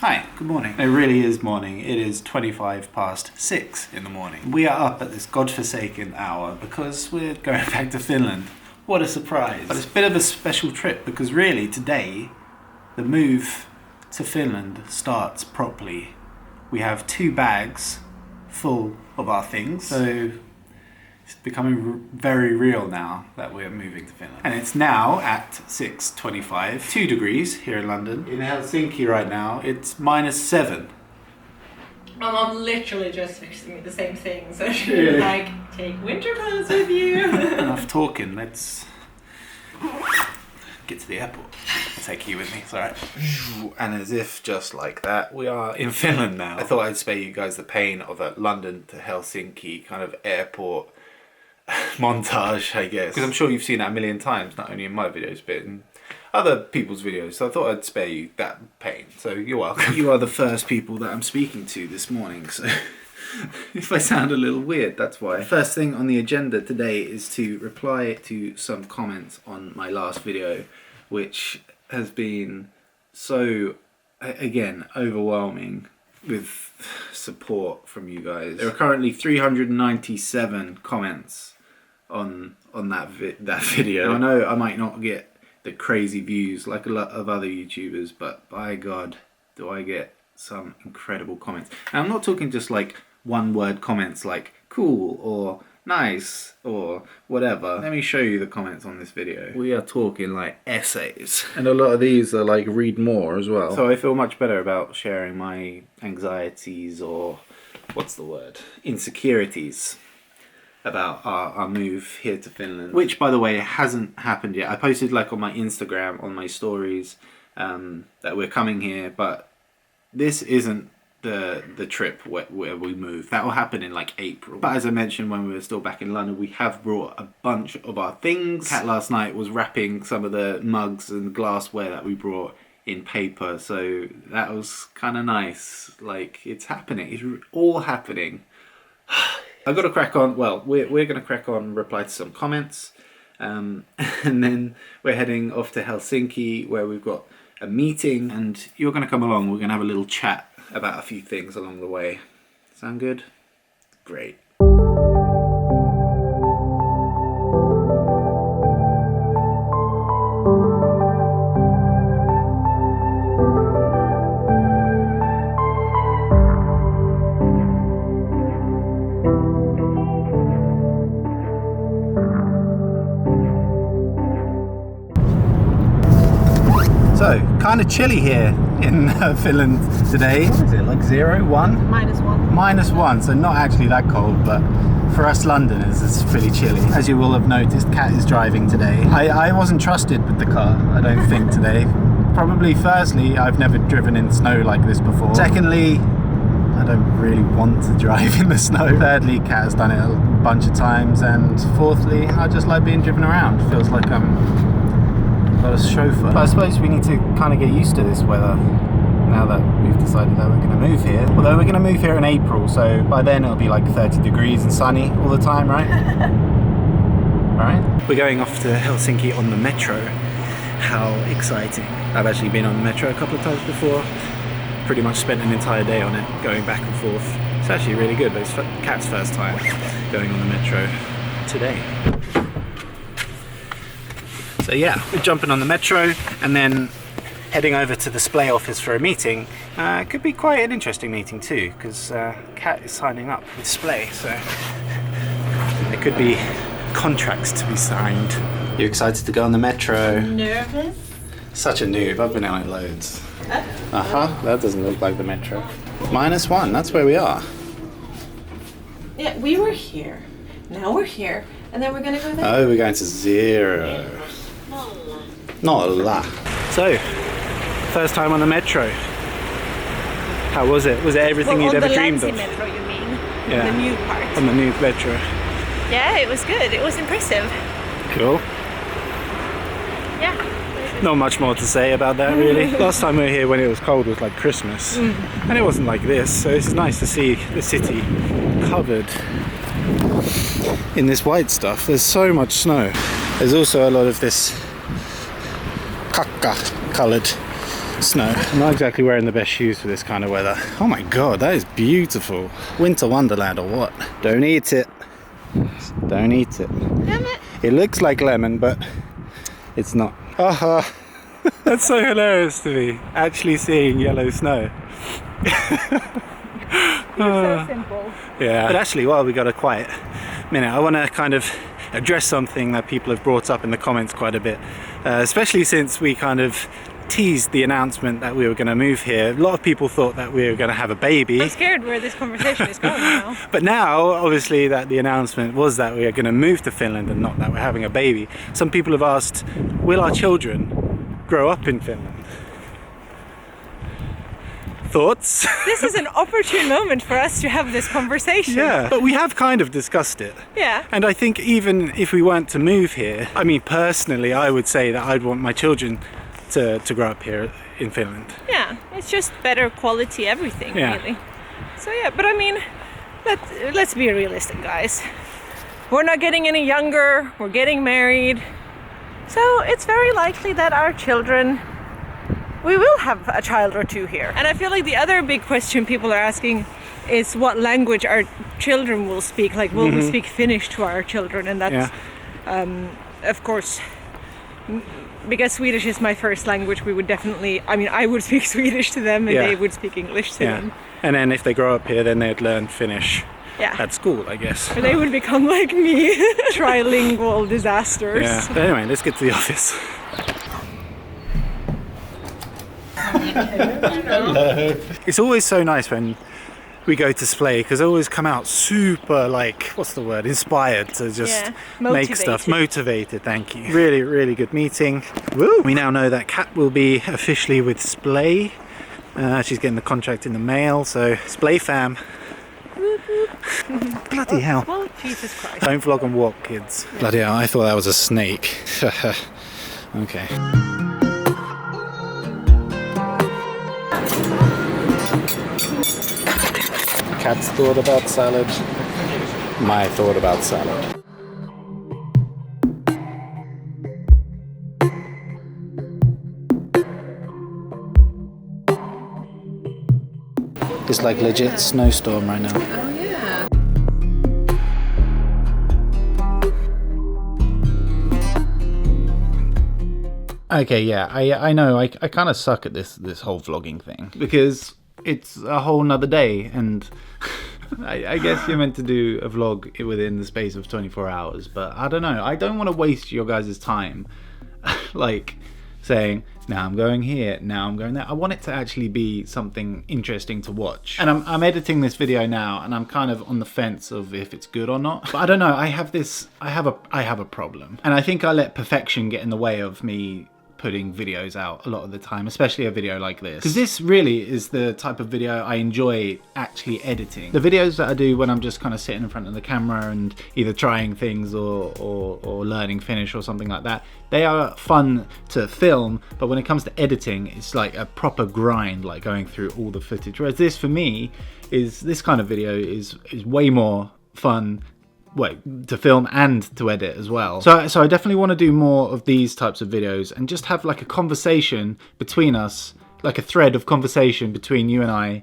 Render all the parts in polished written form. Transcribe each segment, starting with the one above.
Hi, good morning. It really is morning. It is 6:25 in the morning. We are up at this godforsaken hour because we're going back to Finland. What a surprise. But it's a bit of a special trip because really today the move to Finland starts properly. We have 2 bags full of our things. So it's becoming very real now that we're moving to Finland. And it's now at 6:25, 2 degrees here in London. In Helsinki right now, it's -7. My mom literally just texted me the same thing, so she was like, take winter clothes with you. Enough talking, let's get to the airport. I'll take you with me, it's alright. And as if just like that, we are in Finland now. I thought I'd spare you guys the pain of a London to Helsinki kind of airport montage, I guess. Because I'm sure you've seen that a million times, not only in my videos, but in other people's videos. So I thought I'd spare you that pain. So you're welcome. You are the first people that I'm speaking to this morning, so if I sound a little weird, that's why. First thing on the agenda today is to reply to some comments on my last video, which has been so, again, overwhelming with support from you guys. There are currently 397 comments on that video. Now, I know I might not get the crazy views like a lot of other YouTubers, but by God, do I get some incredible comments. And I'm not talking just like one-word comments like cool or nice or whatever. Let me show you the comments on this video. We are talking like essays. And a lot of these are like read more as well. So I feel much better about sharing my anxieties or what's the word? Insecurities about our move here to Finland. Which, by the way, hasn't happened yet. I posted like on my Instagram, on my stories, that we're coming here, but this isn't the trip where we move. That will happen in like April. But as I mentioned when we were still back in London, we have brought a bunch of our things. Kat last night was wrapping some of the mugs and glassware that we brought in paper, so that was kind of nice. Like, it's happening. It's all happening. I've got to crack on. Well, we're going to crack on and reply to some comments. And then we're heading off to Helsinki where we've got a meeting and you're going to come along. We're going to have a little chat about a few things along the way. Sound good? Great. So, kind of chilly here in Finland today. What is it, like 0, 1? -1. -1, so not actually that cold, but for us Londoners it's pretty chilly. As you will have noticed, Kat is driving today. I wasn't trusted with the car, I don't think today. Probably firstly, I've never driven in snow like this before. Secondly, I don't really want to drive in the snow. Thirdly, Kat has done it a bunch of times. And fourthly, I just like being driven around. Feels like I'm got a chauffeur. But I suppose we need to kind of get used to this weather now that we've decided that we're going to move here. Although we're going to move here in April, so by then it'll be like 30 degrees and sunny all the time, right? Right? We're going off to Helsinki on the metro. How exciting. I've actually been on the metro a couple of times before. Pretty much spent an entire day on it, going back and forth. It's actually really good, but it's Kat's first time going on the metro today. So yeah, we're jumping on the metro and then heading over to the display office for a meeting. It could be quite an interesting meeting too, because Kat is signing up with display, so there could be contracts to be signed. You excited to go on the metro? Nervous? Such a noob, I've been on it loads. That doesn't look like the metro. -1, that's where we are. Yeah, we were here. Now we're here. And then we're gonna go there. Oh, we're going to 0. Nolla. So, first time on the metro. How was it? Was it everything you'd ever dreamed of? On the metro, you mean? Yeah. The new part. On the new metro. Yeah, it was good. It was impressive. Cool. Yeah. Not much more to say about that, really. Last time we were here when it was cold was like Christmas. And it wasn't like this, so it's nice to see the city covered in this white stuff. There's so much snow. There's also a lot of this kakka coloured snow. I'm not exactly wearing the best shoes for this kind of weather. Oh my god, that is beautiful. Winter wonderland or what? Don't eat it. Don't eat it. Damn it. It looks like lemon, but it's not. That's so hilarious to me, actually seeing yellow snow. So simple. Yeah. But actually, while we got a quiet minute, I want to kind of address something that people have brought up in the comments quite a bit, especially since we kind of teased the announcement that we were going to move here. A lot of people thought that we were going to have a baby. I'm scared where this conversation is going now. But now, obviously, that the announcement was that we are going to move to Finland and not that we're having a baby. Some people have asked, will our children grow up in Finland? Thoughts? This is an opportune moment for us to have this conversation. Yeah, but we have kind of discussed it. Yeah. And I think even if we weren't to move here, I mean, personally, I would say that I'd want my children to grow up here in Finland. Yeah, it's just better quality everything, Yeah. really. So yeah, but I mean, let's be realistic, guys. We're not getting any younger, we're getting married. So it's very likely that our children, we will have a child or two here. And I feel like the other big question people are asking is what language our children will speak. Like, will we speak Finnish to our children? And that's, of course, because Swedish is my first language, we would definitely, I mean, I would speak Swedish to them and they would speak English to them. And then if they grow up here, then they'd learn Finnish at school, I guess. Or they would become like me, trilingual disasters. Yeah. But anyway, let's get to the office. Hello. It's always so nice when we go to Splay because I always come out super, like, what's the word, inspired to just make stuff. Motivated, thank you. Really, really good meeting. Woo! We now know that Kat will be officially with Splay. She's getting the contract in the mail, so Splay fam. Bloody hell. Well, Jesus Christ. Don't vlog and walk, kids. Bloody hell, I thought that was a snake. Okay. Kat's thought about salad. My thought about salad. It's like legit snowstorm right now. Oh yeah. Okay, yeah, I know, I kind of suck at this whole vlogging thing because it's a whole nother day, and I guess you're meant to do a vlog within the space of 24 hours, but I don't know, I don't want to waste your guys' time like saying, now I'm going here, now I'm going there. I want it to actually be something interesting to watch. And I'm editing this video now, and I'm kind of on the fence of if it's good or not. But I don't know, I have a problem. And I think I let perfection get in the way of me putting videos out a lot of the time, especially a video like this, because this really is the type of video I enjoy actually editing. The videos that I do when I'm just kind of sitting in front of the camera and either trying things or learning Finnish or something like that, they are fun to film, but when it comes to editing, it's like a proper grind, like going through all the footage. Whereas this, for me, is this kind of video is way more fun to film and to edit as well. So I definitely want to do more of these types of videos and just have like a conversation between us, like a thread of conversation between you and I,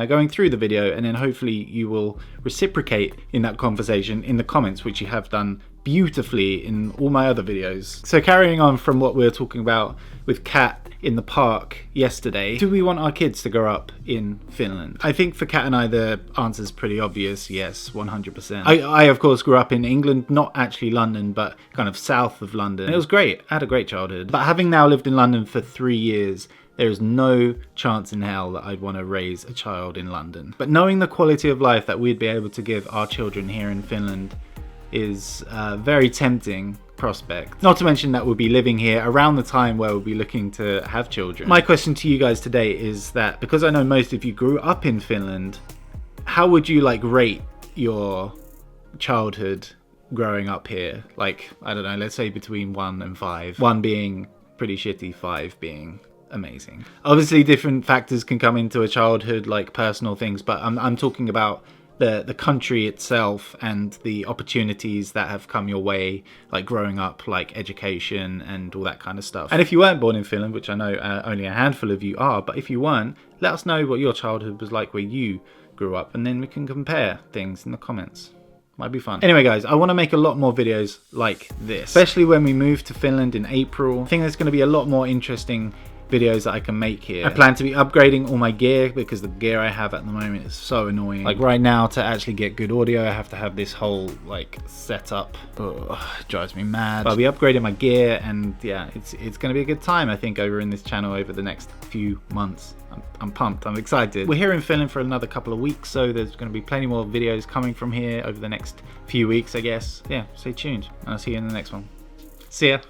going through the video, and then hopefully you will reciprocate in that conversation in the comments, which you have done beautifully in all my other videos. So carrying on from what we were talking about with Kat in the park yesterday, do we want our kids to grow up in Finland? I think for Kat and I the answer's pretty obvious, yes, 100%. I of course grew up in England, not actually London, but kind of south of London. It was great, I had a great childhood. But having now lived in London for 3 years, there is no chance in hell that I'd want to raise a child in London. But knowing the quality of life that we'd be able to give our children here in Finland is a very tempting prospect. Not to mention that we'll be living here around the time where we'll be looking to have children. My question to you guys today is that, because I know most of you grew up in Finland, how would you like rate your childhood growing up here? Like, I don't know, let's say between 1 and 5. 1 being pretty shitty, 5 being amazing. Obviously different factors can come into a childhood, like personal things, but I'm talking about the country itself and the opportunities that have come your way, like growing up, like education and all that kind of stuff. And if you weren't born in Finland, which I know only a handful of you are, but if you weren't, let us know what your childhood was like where you grew up, and then we can compare things in the comments. Might be fun. Anyway guys, I want to make a lot more videos like this, especially when we move to Finland in April. I think there's going to be a lot more interesting videos that I can make here. I plan to be upgrading all my gear because the gear I have at the moment is so annoying. Like right now, to actually get good audio, I have to have this whole like setup. Ugh, it drives me mad. But I'll be upgrading my gear, and yeah, it's gonna be a good time, I think, over in this channel over the next few months. I'm pumped, I'm excited. We're here in Finland for another couple of weeks, so there's gonna be plenty more videos coming from here over the next few weeks, I guess. Yeah, stay tuned, and I'll see you in the next one. See ya.